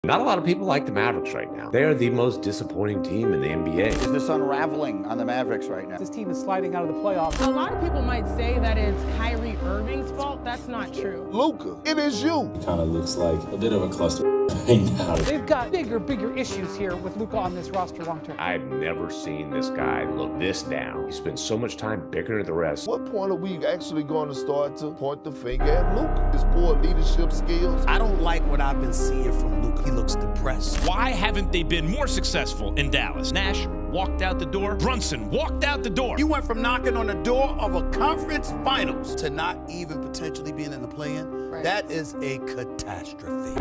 Not a lot of people like the Mavericks right now. They are the most disappointing team in the NBA. Is this unraveling on the Mavericks right now? This team is sliding out of the playoffs. A lot of people might say that it's Kyrie Irving's fault. That's not true. Luka, it is you. It kind of looks like a bit of a cluster right now. They've got bigger issues here with Luka on this roster long term. I've never seen this guy look this down. He spends so much time bickering at the refs. What point are we actually going to start to point the finger at Luka? His poor leadership skills. I don't like what I've been seeing from Luka. He looks depressed. Why haven't they been more successful in Dallas? Nash walked out the door. Brunson walked out the door. You went from knocking on the door of a conference finals to not even potentially being in the play-in. Right. That is a catastrophe.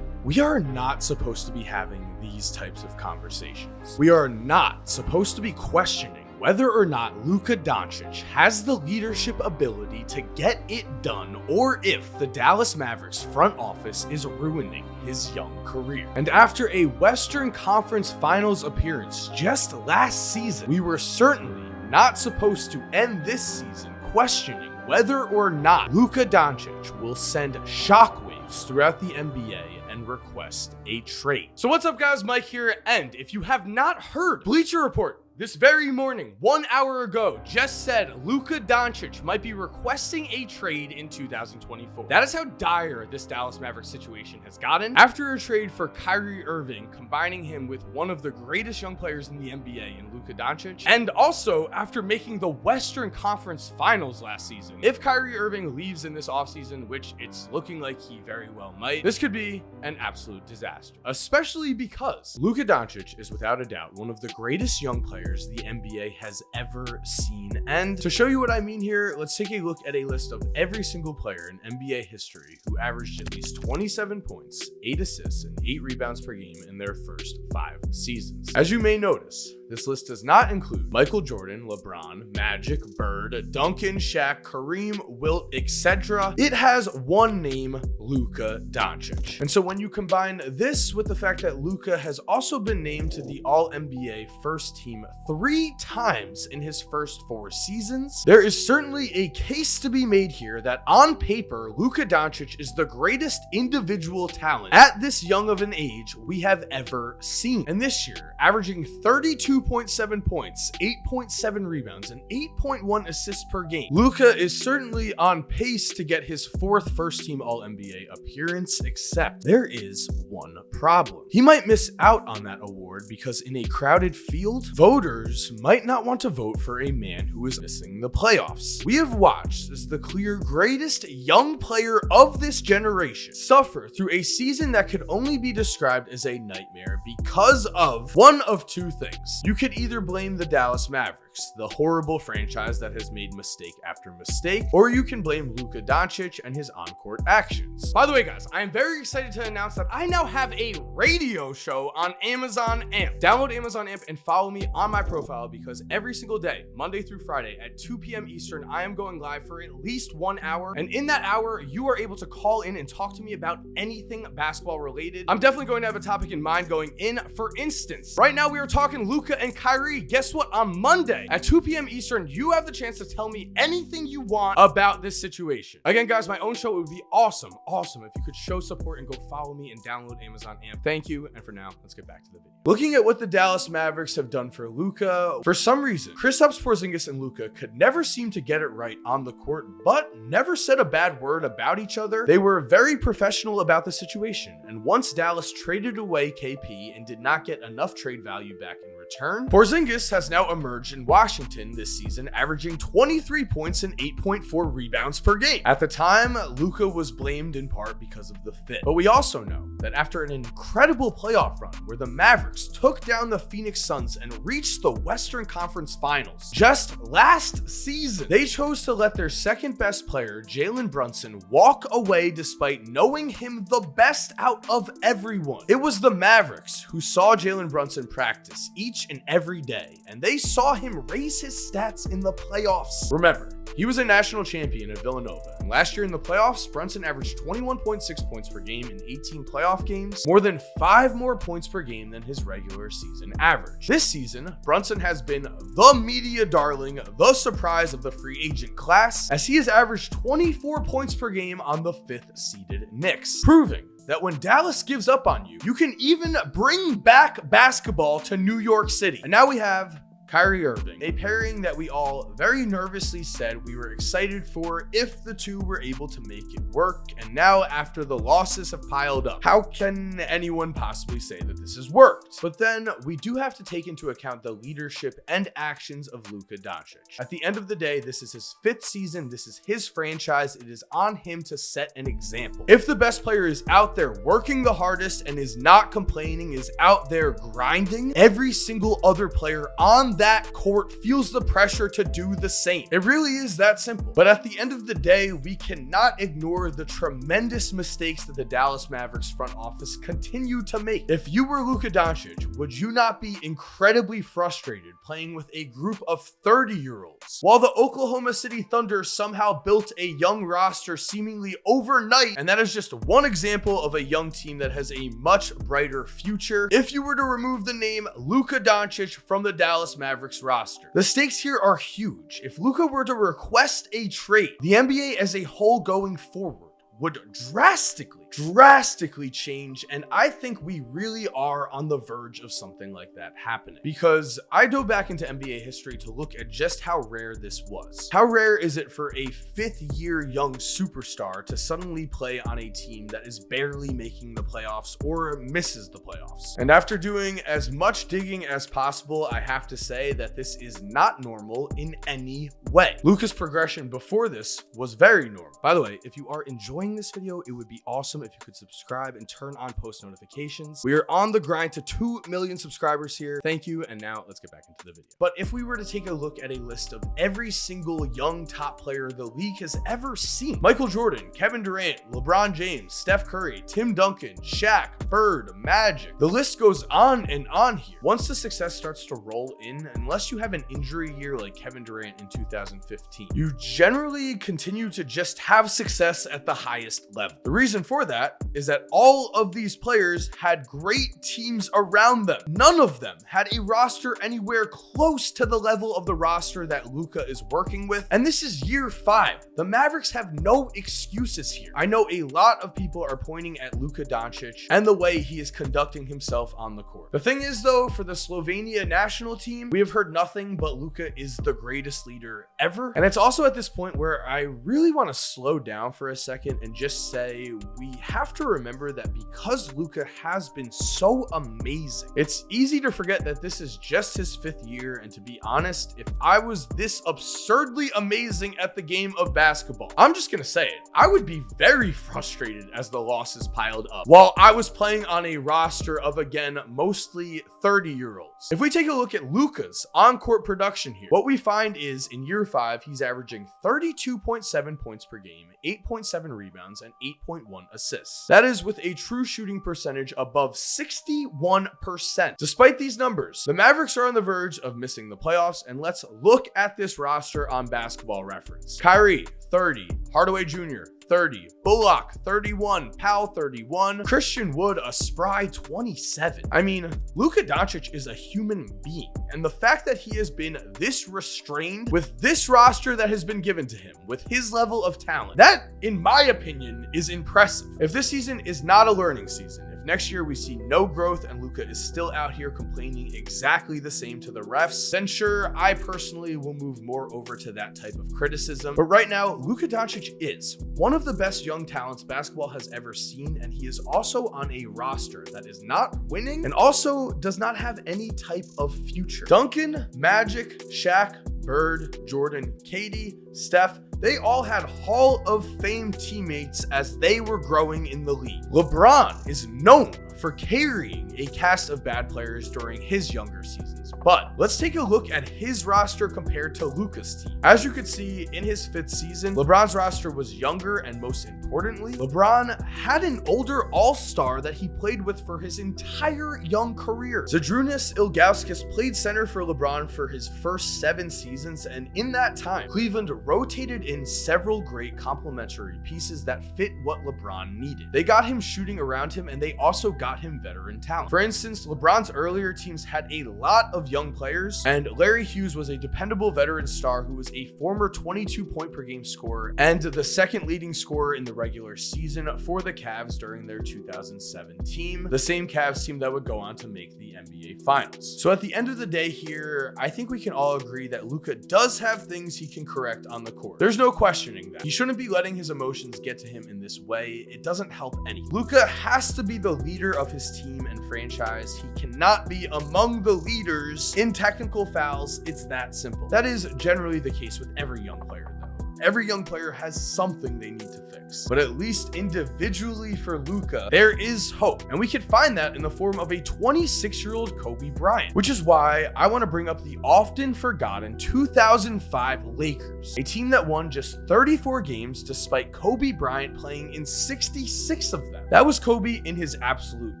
We are not supposed to be having these types of conversations. We are not supposed to be questioning whether or not Luka Doncic has the leadership ability to get it done, or if the Dallas Mavericks front office is ruining his young career. And after a Western Conference Finals appearance just last season, we were certainly not supposed to end this season questioning whether or not Luka Doncic will send shockwaves throughout the NBA and request a trade. So what's up, guys? Mike here, and if you have not heard, Bleacher Report this very morning, 1 hour ago, just said Luka Doncic might be requesting a trade in 2024. That is how dire this Dallas Mavericks situation has gotten. After a trade for Kyrie Irving, combining him with one of the greatest young players in the NBA in Luka Doncic, and also after making the Western Conference Finals last season. If Kyrie Irving leaves in this offseason, which it's looking like he very well might, this could be an absolute disaster, especially because Luka Doncic is without a doubt one of the greatest young players the NBA has ever seen. And to show you what I mean here, let's take a look at a list of every single player in NBA history who averaged at least 27 points, 8 assists, and 8 rebounds per game in their first 5 seasons. As you may notice, this list does not include Michael Jordan, LeBron, Magic, Bird, Duncan, Shaq, Kareem, Wilt, etc. It has one name, Luka Doncic. And so when you combine this with the fact that Luka has also been named to the All-NBA first team 3 times in his first 4 seasons, there is certainly a case to be made here that on paper, Luka Doncic is the greatest individual talent at this young of an age we have ever seen. And this year, averaging 32.7 points, 8.7 rebounds, and 8.1 assists per game, Luka is certainly on pace to get his 4th first-team All-NBA appearance, except there is one problem. He might miss out on that award because in a crowded field, voters might not want to vote for a man who is missing the playoffs. We have watched as the clear greatest young player of this generation suffer through a season that could only be described as a nightmare because of one of 2 things. You could either blame the Dallas Mavericks, the horrible franchise that has made mistake after mistake, or you can blame Luka Doncic and his on-court actions. By the way, guys, I am very excited to announce that I now have a radio show on Amazon Amp. Download Amazon Amp and follow me on my profile because every single day, Monday through Friday at 2 p.m. Eastern, I am going live for at least 1 hour. And in that hour, you are able to call in and talk to me about anything basketball related. I'm definitely going to have a topic in mind going in. For instance, right now we are talking Luka and Kyrie. Guess what? On Monday at 2 p.m. Eastern, you have the chance to tell me anything you want about this situation. Again, guys, my own show, it would be awesome if you could show support and go follow me and download Amazon Amp. Thank you. And for now, let's get back to the video. Looking at what the Dallas Mavericks have done for Luka, for some reason, Kristaps Porzingis and Luka could never seem to get it right on the court, but never said a bad word about each other. They were very professional about the situation. And once Dallas traded away KP and did not get enough trade value back in return, Porzingis has now emerged in Washington this season, averaging 23 points and 8.4 rebounds per game. At the time, Luka was blamed in part because of the fit. But we also know that after an incredible playoff run where the Mavericks took down the Phoenix Suns and reached the Western Conference Finals just last season, they chose to let their second best player, Jalen Brunson, walk away despite knowing him the best out of everyone. It was the Mavericks who saw Jalen Brunson practice each each and every day, and they saw him raise his stats in the playoffs. Remember, he was a national champion at Villanova, and last year in the playoffs, Brunson averaged 21.6 points per game in 18 playoff games, more than 5 more points per game than his regular season average. This season, Brunson has been the media darling, the surprise of the free agent class, as he has averaged 24 points per game on the 5th seeded Knicks, proving that when Dallas gives up on you, you can even bring back basketball to New York City. And now we have Kyrie Irving, a pairing that we all very nervously said we were excited for if the two were able to make it work. And now, after the losses have piled up, how can anyone possibly say that this has worked? But then we do have to take into account the leadership and actions of Luka Doncic. At the end of the day, this is his 5th season. This is his franchise. It is on him to set an example. If the best player is out there working the hardest and is not complaining, is out there grinding, every single other player on that court feels the pressure to do the same. It really is that simple. But at the end of the day, we cannot ignore the tremendous mistakes that the Dallas Mavericks front office continue to make. If you were Luka Doncic, would you not be incredibly frustrated playing with a group of 30-year-olds? While the Oklahoma City Thunder somehow built a young roster seemingly overnight, and that is just one example of a young team that has a much brighter future. If you were to remove the name Luka Doncic from the Dallas Mavericks roster, the stakes here are huge. If Luka were to request a trade, the NBA as a whole going forward would drastically change, and I think we really are on the verge of something like that happening, because I dove back into NBA history to look at just how rare this was. How rare is it for a 5th-year young superstar to suddenly play on a team that is barely making the playoffs or misses the playoffs? And after doing as much digging as possible, I have to say that this is not normal in any way. Luka's progression before this was very normal. By the way, if you are enjoying this video, it would be awesome if you could subscribe and turn on post notifications. We are on the grind to 2 million subscribers here. Thank you. And now let's get back into the video. But if we were to take a look at a list of every single young top player the league has ever seen: Michael Jordan, Kevin Durant, LeBron James, Steph Curry, Tim Duncan, Shaq, Bird, Magic. The list goes on and on here. Once the success starts to roll in, unless you have an injury year like Kevin Durant in 2015, you generally continue to just have success at the highest level. The reason for that is that all of these players had great teams around them. None of them had a roster anywhere close to the level of the roster that Luka is working with. And this is year 5. The Mavericks have no excuses here. I know a lot of people are pointing at Luka Doncic and the way he is conducting himself on the court. The thing is, though, for the Slovenia national team, we have heard nothing but Luka is the greatest leader ever. And it's also at this point where I really want to slow down for a second and just say we have to remember that because Luka has been so amazing, it's easy to forget that this is just his 5th year. And to be honest, if I was this absurdly amazing at the game of basketball, I'm just gonna say it, I would be very frustrated as the losses piled up while I was playing on a roster of, again, mostly 30-year-olds. If we take a look at Luka's on-court production here, what we find is in year 5, he's averaging 32.7 points per game, 8.7 rebounds, and 8.1 assists. That is with a true shooting percentage above 61%. Despite these numbers, the Mavericks are on the verge of missing the playoffs, and let's look at this roster on Basketball Reference. Kyrie, 30. Hardaway Jr., 30. Bullock, 31. Powell, 31. Christian Wood, a spry 27. I mean, Luka Doncic is a human being, and the fact that he has been this restrained with this roster that has been given to him, with his level of talent, that, in my opinion, is impressive. If this season is not a learning season, if next year we see no growth and Luka is still out here complaining exactly the same to the refs, then sure, I personally will move more over to that type of criticism. But right now, Luka Doncic is one of the best young talents basketball has ever seen, and he is also on a roster that is not winning and also does not have any type of future. Duncan, Magic, Shaq, Bird, Jordan, KD, Steph, they all had Hall of Fame teammates as they were growing in the league. LeBron is known for carrying a cast of bad players during his younger seasons, but let's take a look at his roster compared to Luka's team. As you can see, in his 5th season, LeBron's roster was younger, and most importantly, LeBron had an older all-star that he played with for his entire young career. Zydrunas Ilgauskas played center for LeBron for his first 7 seasons, and in that time, Cleveland rotated in several great complementary pieces that fit what LeBron needed. They got him shooting around him, and they also got him veteran talent. For instance, LeBron's earlier teams had a lot of young players, and Larry Hughes was a dependable veteran star who was a former 22-point-per-game scorer and the 2nd leading scorer in the regular season for the Cavs during their 2007 team, the same Cavs team that would go on to make the NBA Finals. So at the end of the day here, I think we can all agree that Luka does have things he can correct on the court. There's no questioning that. He shouldn't be letting his emotions get to him in this way. It doesn't help any. Luka has to be the leader of his team and franchise. He cannot be among the leaders in technical fouls. It's that simple. That is generally the case with every young player, though. Every young player has something they need to fix, but at least individually for Luka, there is hope, and we can find that in the form of a 26-year-old Kobe Bryant, which is why I want to bring up the often forgotten 2005 Lakers, a team that won just 34 games despite Kobe Bryant playing in 66 of them. That was Kobe in his absolute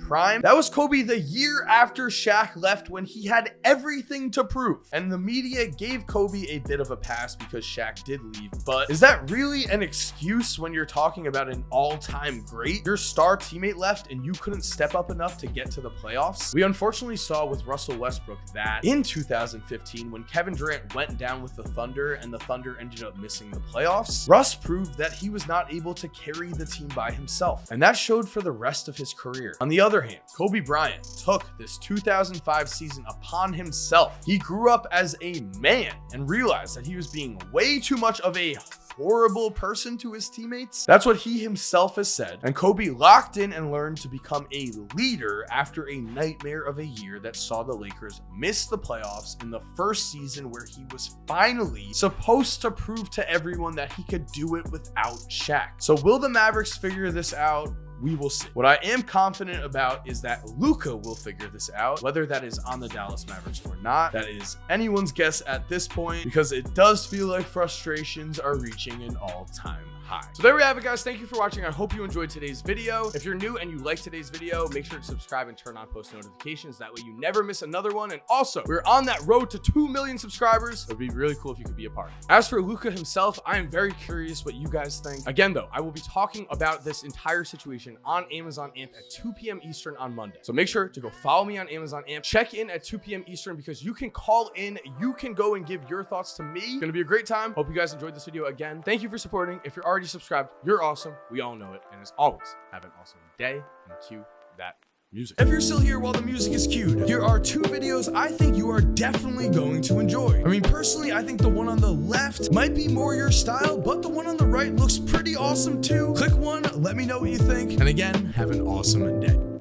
prime. That was Kobe the year after Shaq left, when he had everything to prove, and the media gave Kobe a bit of a pass because Shaq did leave. But is that really an excuse when you're talking about an all-time great? Your star teammate left and you couldn't step up enough to get to the playoffs? We unfortunately saw with Russell Westbrook that in 2015, when Kevin Durant went down with the Thunder and the Thunder ended up missing the playoffs, Russ proved that he was not able to carry the team by himself, and that showed for the rest of his career. On the other hand, Kobe Bryant took this 2005 season upon himself. He grew up as a man and realized that he was being way too much of a horrible person to his teammates. That's what he himself has said. And Kobe locked in and learned to become a leader after a nightmare of a year that saw the Lakers miss the playoffs in the first season, where he was finally supposed to prove to everyone that he could do it without Shaq. So will the Mavericks figure this out? We will see. What I am confident about is that Luka will figure this out, whether that is on the Dallas Mavericks or not. That is anyone's guess at this point, because it does feel like frustrations are reaching an all-time high. So there we have it, guys. Thank you for watching. I hope you enjoyed today's video. If you're new and you like today's video, make sure to subscribe and turn on post notifications. That way you never miss another one. And also, we're on that road to 2 million subscribers. It would be really cool if you could be a part. As for Luka himself, I am very curious what you guys think. Again, though, I will be talking about this entire situation on Amazon AMP at 2 p.m. Eastern on Monday. So make sure to go follow me on Amazon AMP. Check in at 2 p.m. Eastern, because you can call in. You can go and give your thoughts to me. It's going to be a great time. Hope you guys enjoyed this video. Again, thank you for supporting. If you're already subscribed, you're awesome. We all know it. And as always, have an awesome day, and cue that music. If you're still here while the music is cued, here are 2 videos I think you are definitely going to enjoy. I mean, personally, I think the one on the left might be more your style, but the one on the right looks pretty awesome too. Click one, let me know what you think. And again, have an awesome day.